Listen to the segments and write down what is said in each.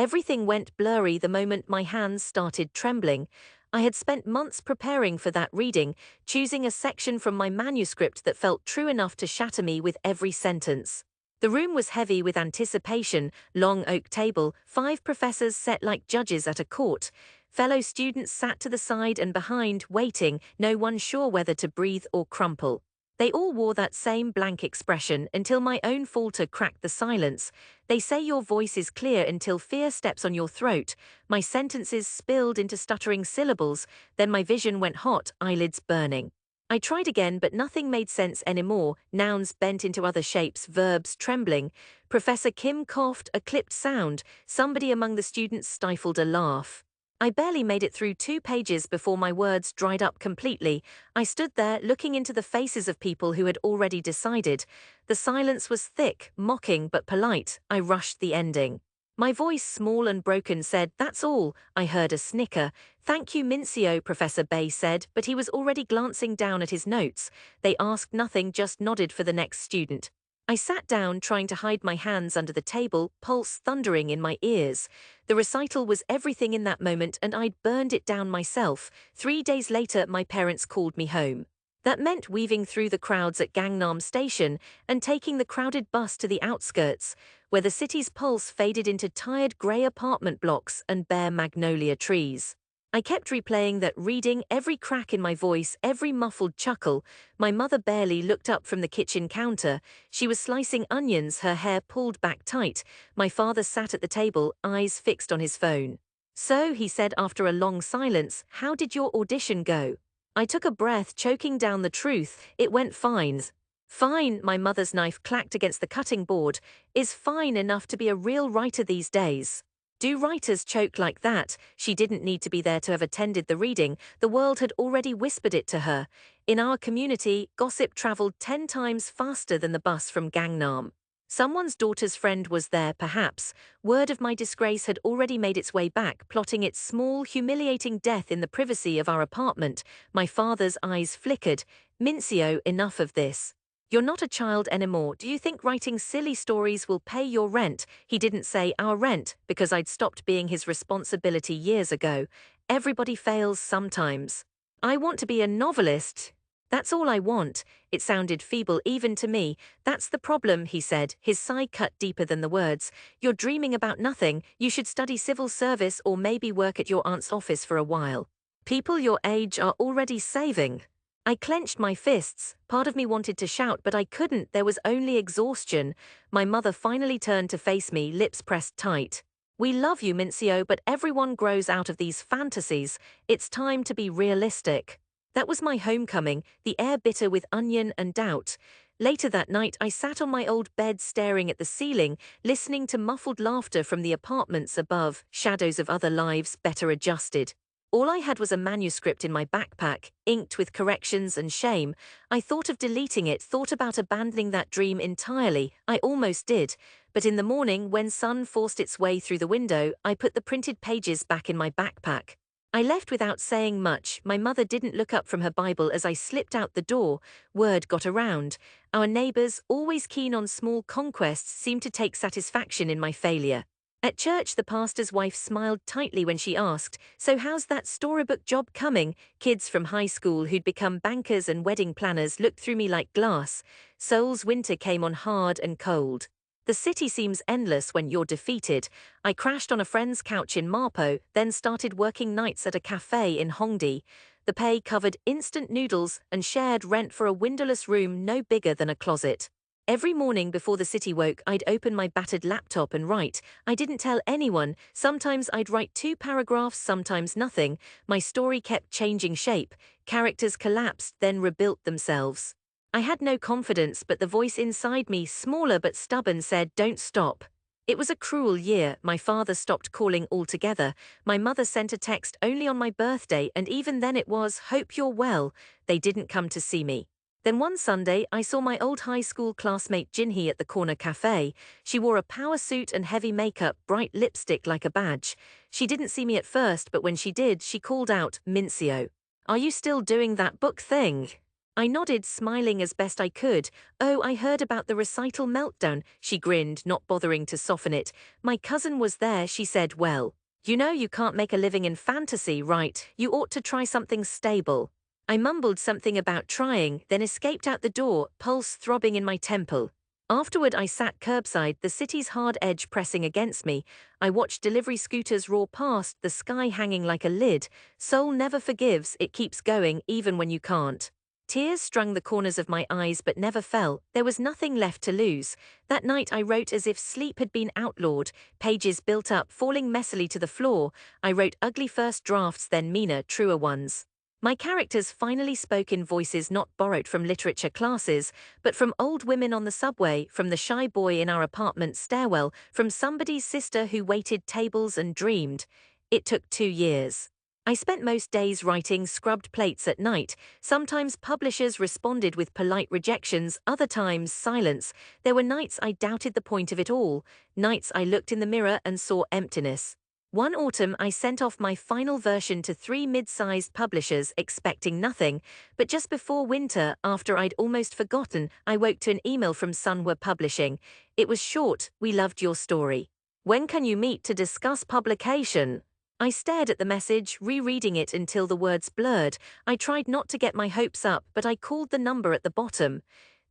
Everything went blurry the moment my hands started trembling. I had spent months preparing for that reading, choosing a section from my manuscript that felt true enough to shatter me with every sentence. The room was heavy with anticipation, long oak table, 5 professors set like judges at a court. Fellow students sat to the side and behind, waiting, no one sure whether to breathe or crumple. They all wore that same blank expression until my own falter cracked the silence. They say your voice is clear until fear steps on your throat. My sentences spilled into stuttering syllables, then my vision went hot, eyelids burning. I tried again, but nothing made sense anymore. Nouns bent into other shapes, verbs trembling. Professor Kim coughed, a clipped sound. Somebody among the students stifled a laugh. I barely made it through 2 pages before my words dried up completely. I stood there, looking into the faces of people who had already decided. The silence was thick, mocking but polite. I rushed the ending. My voice, small and broken, said, "That's all." I heard a snicker. "Thank you, Mincio," Professor Bay said, but he was already glancing down at his notes. They asked nothing, just nodded for the next student. I sat down, trying to hide my hands under the table, pulse thundering in my ears. The recital was everything in that moment, and I'd burned it down myself. 3 days later, my parents called me home. That meant weaving through the crowds at Gangnam Station and taking the crowded bus to the outskirts, where the city's pulse faded into tired grey apartment blocks and bare magnolia trees. I kept replaying that reading, every crack in my voice, every muffled chuckle. My mother barely looked up from the kitchen counter. She was slicing onions, her hair pulled back tight. My father sat at the table, eyes fixed on his phone. "So," he said after a long silence, "how did your audition go?" I took a breath, choking down the truth. "It went fine." "Fine," my mother's knife clacked against the cutting board, "is fine enough to be a real writer these days. Do writers choke like that?" She didn't need to be there to have attended the reading. The world had already whispered it to her. In our community, gossip traveled 10 times faster than the bus from Gangnam. Someone's daughter's friend was there, perhaps. Word of my disgrace had already made its way back, plotting its small, humiliating death in the privacy of our apartment. My father's eyes flickered. "Mincio, enough of this. You're not a child anymore. Do you think writing silly stories will pay your rent?" He didn't say our rent, because I'd stopped being his responsibility years ago. Everybody fails sometimes. "I want to be a novelist. That's all I want." It sounded feeble even to me. "That's the problem," he said, his sigh cut deeper than the words. "You're dreaming about nothing. You should study civil service or maybe work at your aunt's office for a while. People your age are already saving." I clenched my fists. Part of me wanted to shout, but I couldn't. There was only exhaustion. My mother finally turned to face me, lips pressed tight. "We love you, Mincio, but everyone grows out of these fantasies. It's time to be realistic." That was my homecoming, the air bitter with onion and doubt. Later that night, I sat on my old bed staring at the ceiling, listening to muffled laughter from the apartments above, shadows of other lives better adjusted. All I had was a manuscript in my backpack, inked with corrections and shame. I thought of deleting it, thought about abandoning that dream entirely. I almost did. But in the morning, when sun forced its way through the window, I put the printed pages back in my backpack. I left without saying much. My mother didn't look up from her Bible as I slipped out the door. Word got around. Our neighbors, always keen on small conquests, seemed to take satisfaction in my failure. At church, the pastor's wife smiled tightly when she asked, "So how's that storybook job coming?" Kids from high school who'd become bankers and wedding planners looked through me like glass. Seoul's winter came on hard and cold. The city seems endless when you're defeated. I crashed on a friend's couch in Marpo, then started working nights at a cafe in Hongdae. The pay covered instant noodles and shared rent for a windowless room no bigger than a closet. Every morning before the city woke, I'd open my battered laptop and write. I didn't tell anyone. Sometimes I'd write 2 paragraphs, sometimes nothing. My story kept changing shape. Characters collapsed, then rebuilt themselves. I had no confidence, but the voice inside me, smaller but stubborn, said, "Don't stop." It was a cruel year. My father stopped calling altogether. My mother sent a text only on my birthday, and even then it was, "Hope you're well." They didn't come to see me. Then one Sunday, I saw my old high school classmate Jinhee at the corner cafe. She wore a power suit and heavy makeup, bright lipstick like a badge. She didn't see me at first, but when she did, she called out, "Mincio, are you still doing that book thing?" I nodded, smiling as best I could. Oh, I heard about the recital meltdown, she grinned, not bothering to soften it. My cousin was there, she said. Well, you know you can't make a living in fantasy, right? You ought to try something stable. I mumbled something about trying, then escaped out the door, pulse throbbing in my temple. Afterward, I sat curbside, the city's hard edge pressing against me. I watched delivery scooters roar past, the sky hanging like a lid. Soul never forgives, it keeps going even when you can't. Tears strung the corners of my eyes but never fell. There was nothing left to lose. That night I wrote as if sleep had been outlawed, pages built up, falling messily to the floor. I wrote ugly first drafts, then meaner, truer ones. My characters finally spoke in voices not borrowed from literature classes, but from old women on the subway, from the shy boy in our apartment stairwell, from somebody's sister who waited tables and dreamed. It took 2 years. I spent most days writing scrubbed plates at night. Sometimes publishers responded with polite rejections, other times silence. There were nights I doubted the point of it all, nights I looked in the mirror and saw emptiness. One autumn I sent off my final version to 3 mid-sized publishers expecting nothing, but just before winter, after I'd almost forgotten, I woke to an email from Sunway Publishing. It was short, "We loved your story. When can you meet to discuss publication?" I stared at the message, rereading it until the words blurred. I tried not to get my hopes up, but I called the number at the bottom.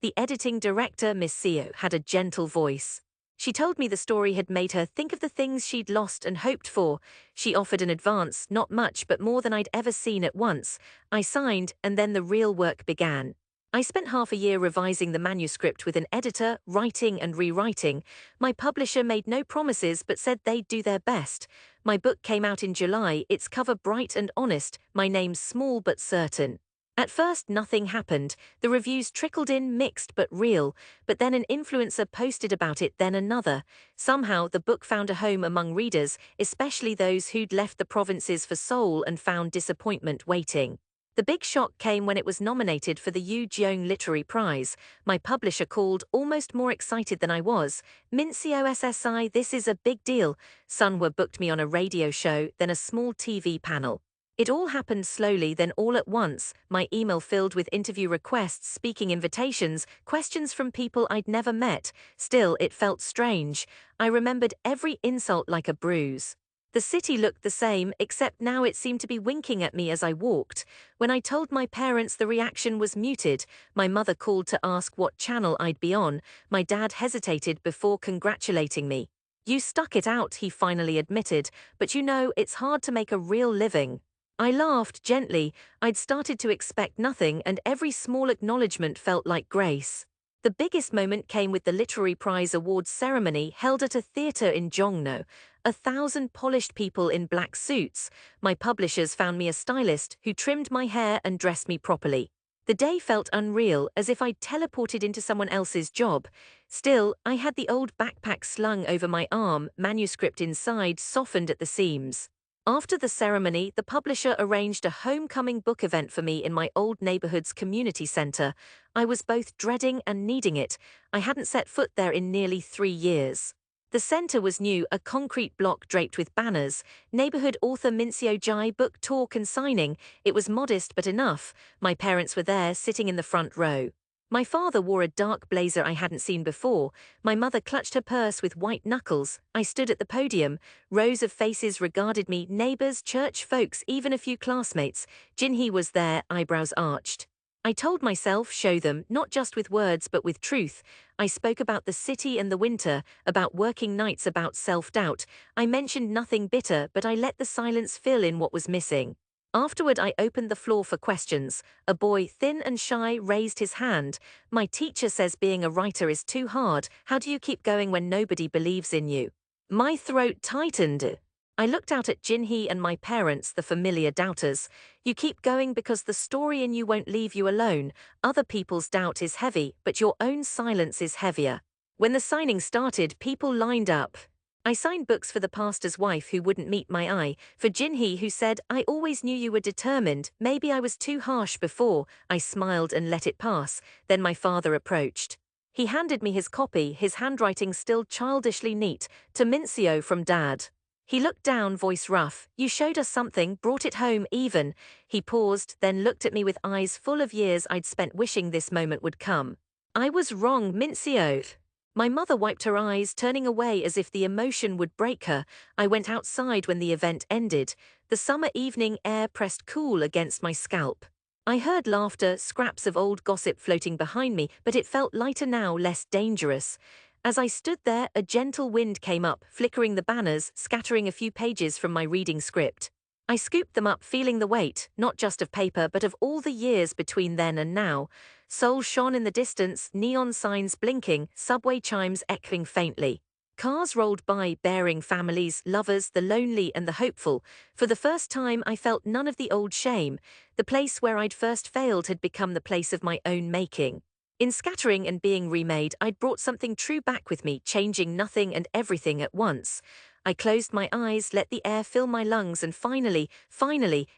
The editing director, Miss Seo, had a gentle voice. She told me the story had made her think of the things she'd lost and hoped for. She offered an advance, not much, but more than I'd ever seen at once. I signed, and then the real work began. I spent half a year revising the manuscript with an editor, writing and rewriting. My publisher made no promises but said they'd do their best. My book came out in July, its cover bright and honest, my name small but certain. At first nothing happened, the reviews trickled in mixed but real, but then an influencer posted about it, then another. Somehow the book found a home among readers, especially those who'd left the provinces for soul and found disappointment waiting. The big shock came when it was nominated for the Yu Jeong Literary Prize. My publisher called, almost more excited than I was. "Mincio SSI, this is a big deal." Sunway booked me on a radio show, then a small TV panel. It all happened slowly, then all at once, my email filled with interview requests, speaking invitations, questions from people I'd never met. Still, it felt strange. I remembered every insult like a bruise. The city looked the same, except now it seemed to be winking at me as I walked. When I told my parents, the reaction was muted. My mother called to ask what channel I'd be on. My dad hesitated before congratulating me. "You stuck it out," he finally admitted, "but you know, it's hard to make a real living." I laughed gently. I'd started to expect nothing, and every small acknowledgement felt like grace. The biggest moment came with the Literary Prize Awards ceremony held at a theatre in Jongno. 1,000 polished people in black suits. My publishers found me a stylist who trimmed my hair and dressed me properly. The day felt unreal, as if I'd teleported into someone else's job. Still, I had the old backpack slung over my arm, manuscript inside, softened at the seams. After the ceremony, the publisher arranged a homecoming book event for me in my old neighborhood's community center. I was both dreading and needing it. I hadn't set foot there in nearly 3 years. The center was new, a concrete block draped with banners. Neighborhood author Mincio Jai book talk and signing. It was modest but enough. My parents were there, sitting in the front row. My father wore a dark blazer I hadn't seen before. My mother clutched her purse with white knuckles. I stood at the podium. Rows of faces regarded me, neighbors, church folks, even a few classmates. Jinhee was there, eyebrows arched. I told myself, show them, not just with words but with truth. I spoke about the city and the winter, about working nights, about self-doubt. I mentioned nothing bitter, but I let the silence fill in what was missing. Afterward, I opened the floor for questions. A boy, thin and shy, raised his hand. "My teacher says being a writer is too hard. How do you keep going when nobody believes in you?" My throat tightened. I looked out at Jinhee and my parents, the familiar doubters. "You keep going because the story in you won't leave you alone. Other people's doubt is heavy, but your own silence is heavier." When the signing started, people lined up. I signed books for the pastor's wife who wouldn't meet my eye, for Jinhee who said, "I always knew you were determined, maybe I was too harsh before." I smiled and let it pass. Then my father approached. He handed me his copy, his handwriting still childishly neat, "To Mincio from Dad." He looked down, voice rough. You showed us something, brought it home even. He paused, then looked at me with eyes full of years I'd spent wishing this moment would come. I was wrong, Mincio. My mother wiped her eyes, turning away as if the emotion would break her. I went outside when the event ended. The summer evening air pressed cool against my scalp. I heard laughter, scraps of old gossip floating behind me, but it felt lighter now, less dangerous. As I stood there, a gentle wind came up, flickering the banners, scattering a few pages from my reading script. I scooped them up, feeling the weight, not just of paper but of all the years between then and now. Seoul shone in the distance, neon signs blinking, subway chimes echoing faintly. Cars rolled by, bearing families, lovers, the lonely and the hopeful. For the first time I felt none of the old shame. The place where I'd first failed had become the place of my own making. In scattering and being remade, I'd brought something true back with me, changing nothing and everything at once. I closed my eyes, let the air fill my lungs, and finally,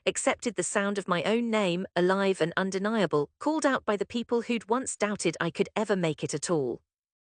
accepted the sound of my own name, alive and undeniable, called out by the people who'd once doubted I could ever make it at all.